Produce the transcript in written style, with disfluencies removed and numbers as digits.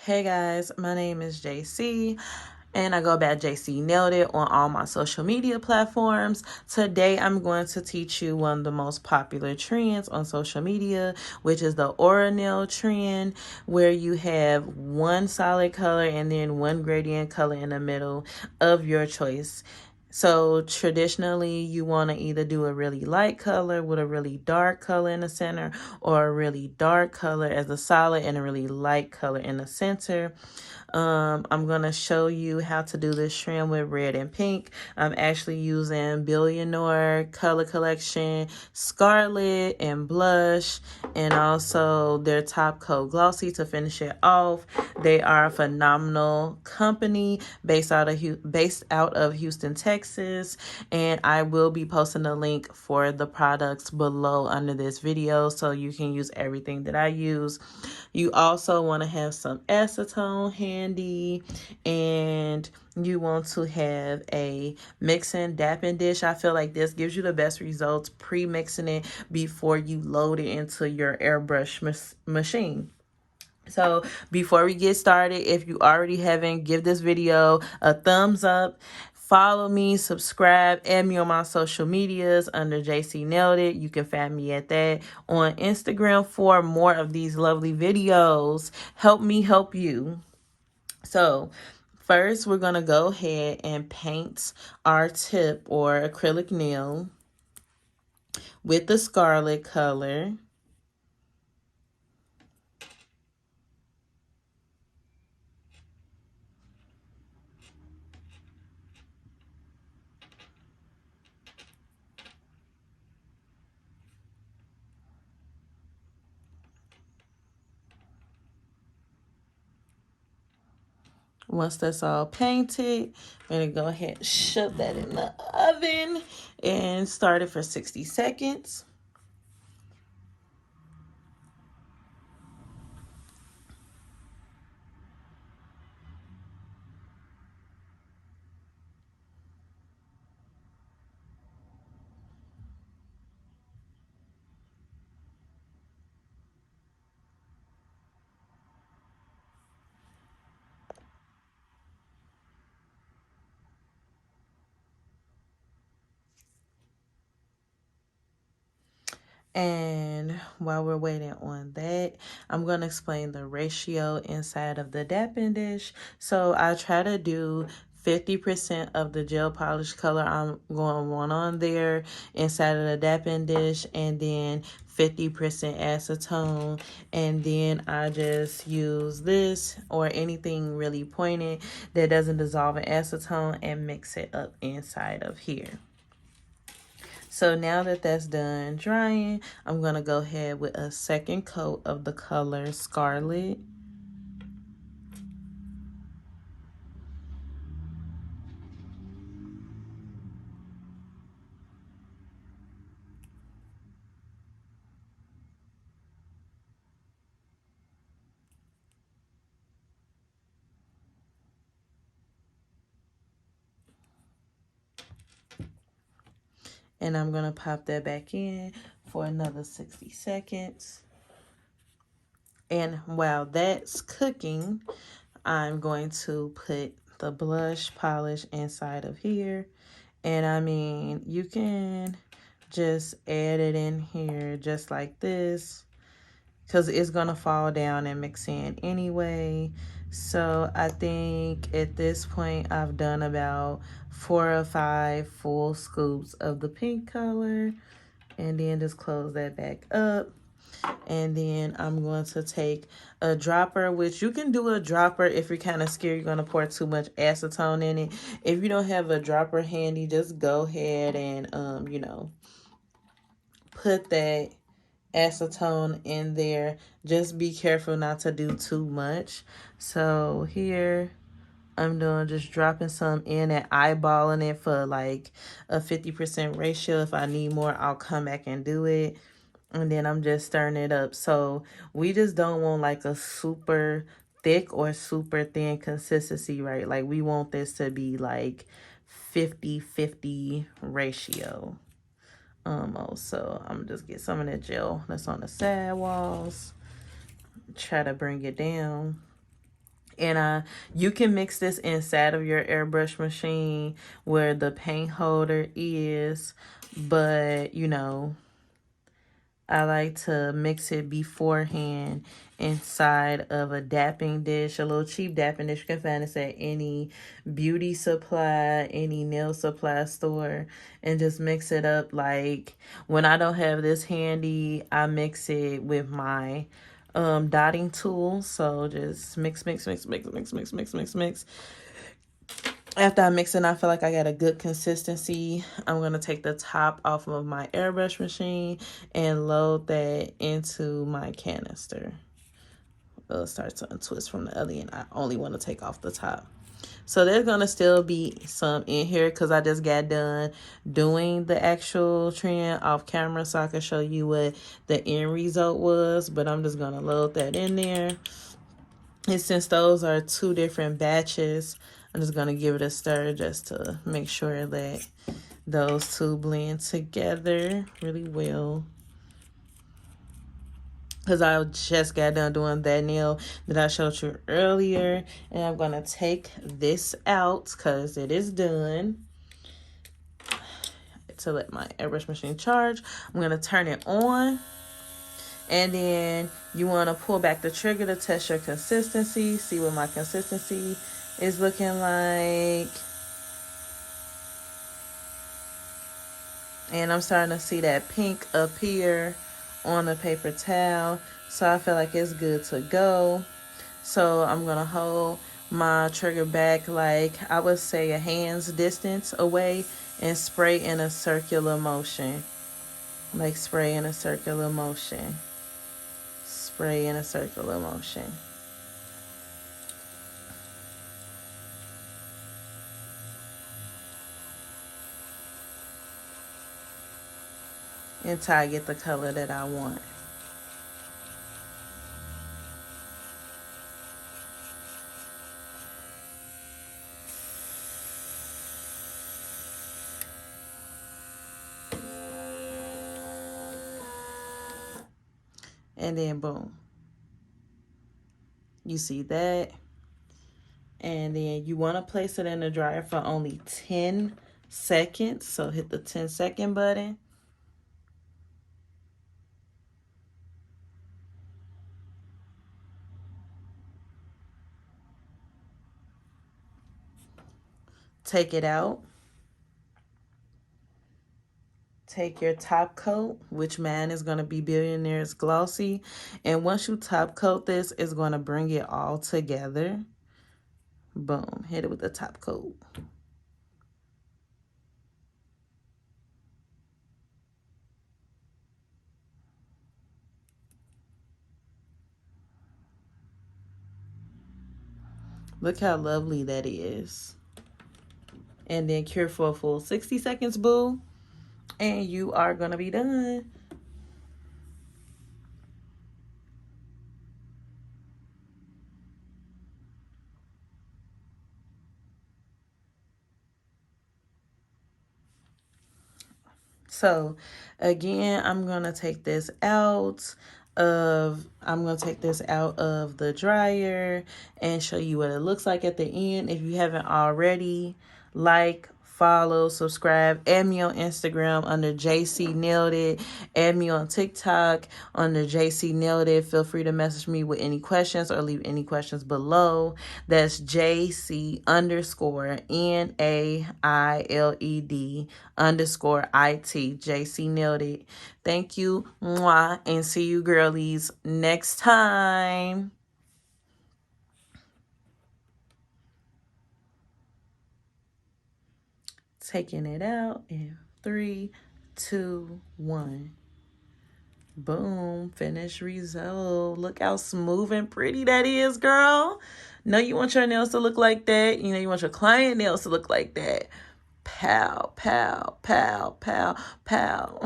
Hey guys, my name is JC and I go by JC Nailed It on all my social media platforms. Today I'm going to teach you one of the most popular trends on social media, which is the aura nail trend, where you have one solid color and then one gradient color in the middle of your choice. So traditionally, you want to either do a really light color with a really dark color in the center, or a really dark color as a solid and a really light color in the center. I'm going to show you how to do this trim with red and pink. I'm actually using Billionaire Color Collection Scarlet and Blush, and also their Top Coat Glossy to finish it off. They are a phenomenal company based out of Houston, Texas, and I will be posting the link for the products below under this video so you can use everything that I use. You also want to have some acetone handy, and you want to have a mixing dapping dish. I feel like this gives you the best results pre-mixing it before you load it into your airbrush machine. So before we get started, if you already haven't, give this video a thumbs up. Follow me, subscribe, add me on my social medias under JC Nailed It. You can find me at that on Instagram for more of these lovely videos. Help me help you. So first, we're going to go ahead and paint our tip or acrylic nail with the scarlet color. Once that's all painted, I'm going to go ahead and shove that in the oven and start it for 60 seconds. And while we're waiting on that, I'm going to explain the ratio inside of the dapping dish. So I try to do 50% of the gel polish color I'm going to want on there inside of the dapping dish, and then 50% acetone, and then I just use this or anything really pointed that doesn't dissolve in acetone and mix it up inside of here. So now that that's done drying, I'm going to go ahead with a second coat of the color Scarlet. And I'm going to pop that back in for another 60 seconds. And while that's cooking, I'm going to put the blush polish inside of here. And I mean, you can just add it in here just like this, because it's going to fall down and mix in anyway. So I think at this point I've done about 4 or 5 full scoops of the pink color, and then just close that back up. And then I'm going to take a dropper, which you can do a dropper if you're kind of scared you're going to pour too much acetone in it. If you don't have a dropper handy, just go ahead and put that acetone in there. Just be careful not to do too much. So here I'm doing just dropping some in and eyeballing it for like a 50% ratio. If I need more, I'll come back and do it. And then I'm just stirring it up. So we just don't want like a super thick or super thin consistency, right? Like we want this to be like 50-50 ratio. So I'm just get some of that gel that's on the side walls, try to bring it down. And you can mix this inside of your airbrush machine where the paint holder is, but you know, I like to mix it beforehand inside of a dapping dish, a little cheap dapping dish. You can find this at any beauty supply, any nail supply store, and just mix it up. Like when I don't have this handy, I mix it with my dotting tool. So just mix, mix, mix, mix, mix, mix, mix, mix, mix. After I mix it, I feel like I got a good consistency. I'm going to take the top off of my airbrush machine and load that into my canister. It'll start to untwist from the other end. I only want to take off the top. So there's going to still be some in here because I just got done doing the actual trend off camera so I can show you what the end result was. But I'm just going to load that in there. And since those are two different batches, I'm just going to give it a stir just to make sure that those two blend together really well. Because I just got done doing that nail that I showed you earlier. And I'm going to take this out because it is done. To let my airbrush machine charge, I'm going to turn it on. And then you want to pull back the trigger to test your consistency. See what my consistency is looking like. And I'm starting to see that pink appear on the paper towel. So I feel like it's good to go. So I'm going to hold my trigger back like I would say a hand's distance away and spray in a circular motion. Like spray in a circular motion. Spray in a circular motion. Until I get the color that I want. And then boom. You see that? And then you want to place it in the dryer for only 10 seconds. So hit the 10-second button. Take it out. Take your top coat, which mine is going to be Billionaire's Glossy. And once you top coat this, it's going to bring it all together. Boom. Hit it with the top coat. Look how lovely that is. And then cure for a full 60 seconds, boo. And you are going to be done. So again, I'm going to take this out of the dryer and show you what it looks like at the end. If you haven't already, like, follow, subscribe, add me on Instagram under JC Nailed It, add me on TikTok under JC Nailed It. Feel free to message me with any questions or leave any questions below. That's JC underscore NAILED underscore IT. JC Nailed It. Thank you, mwah, and see you girlies next time. Taking it out in 3, 2, 1. Boom. Finished result. Look how smooth and pretty that is, girl. No, you want your nails to look like that. You know, you want your client nails to look like that. Pow, pow, pow, pow, pow.